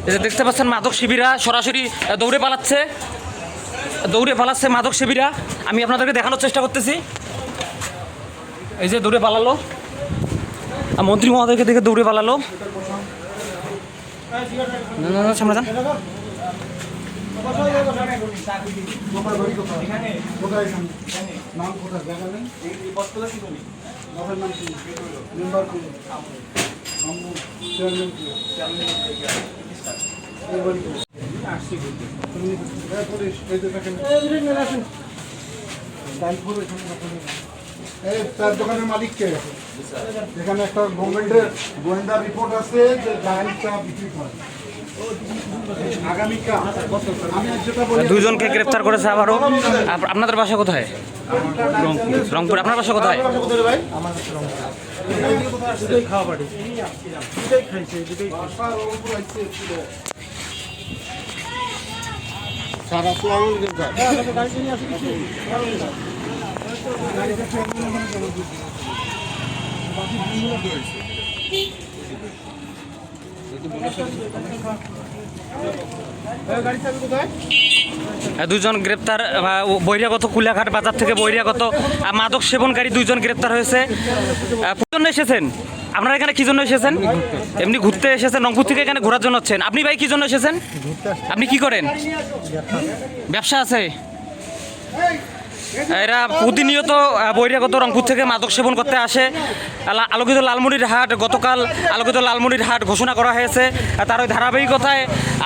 এই যে দেখতে পাচ্ছেন মাদক শিবিরা সরাসরি দৌড়ে পালাচ্ছে মাদক শিবিরা। আমি আপনাদেরকে দেখানোর চেষ্টা করতেছি। এই যে দৌড়ে পালালো, মন্ত্রী মহোদয়কে দেখে দৌড়ে পালালো। সামনে যান। তার দোকানের মালিক কে? এখানে একটা গভর্নমেন্টের গোয়েন্দা রিপোর্ট আছে যে জায়েন্ট চা বিক্রি করে। দুইজনকে গ্রেপ্তার করেছে আবারও। আপনাদের বাসা কোথায়? রংপুর। আপনার বাসা কোথায়? দুইজন গ্রেপ্তার, বহিরাগত কুলাঘাট বাজার থেকে বহিরাগত মাদক সেবনকারী দুইজন গ্রেপ্তার হয়েছে। কি জন্য এসেছেন আপনারা এখানে? কি জন্য এসেছেন? এমনি ঘুরতে এসেছেন? রংপুর থেকে এখানে ঘোরার জন্য হচ্ছেন? আপনি ভাই কি জন্য এসেছেন? আপনি কি করেন? ব্যবসা আছে? এরা প্রতিনিয়ত বহিরাগত রংপুর থেকে মাদক সেবন করতে আসে। আলোকিত লালমনির হাট, গতকাল আলোকিত লালমনির হাট ঘোষণা করা হয়েছে। তার ওই ধারাবাহিকতায়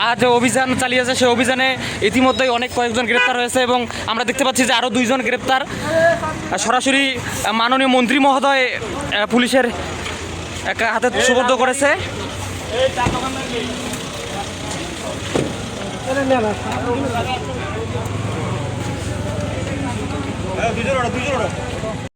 আজ অভিযান চালিয়েছে। সেই অভিযানে ইতিমধ্যেই কয়েকজন গ্রেপ্তার হয়েছে এবং আমরা দেখতে পাচ্ছি যে আরও দুইজন গ্রেপ্তার। সরাসরি মাননীয় মন্ত্রী মহোদয় পুলিশের হাতে সুপর্দ করেছে। দুজন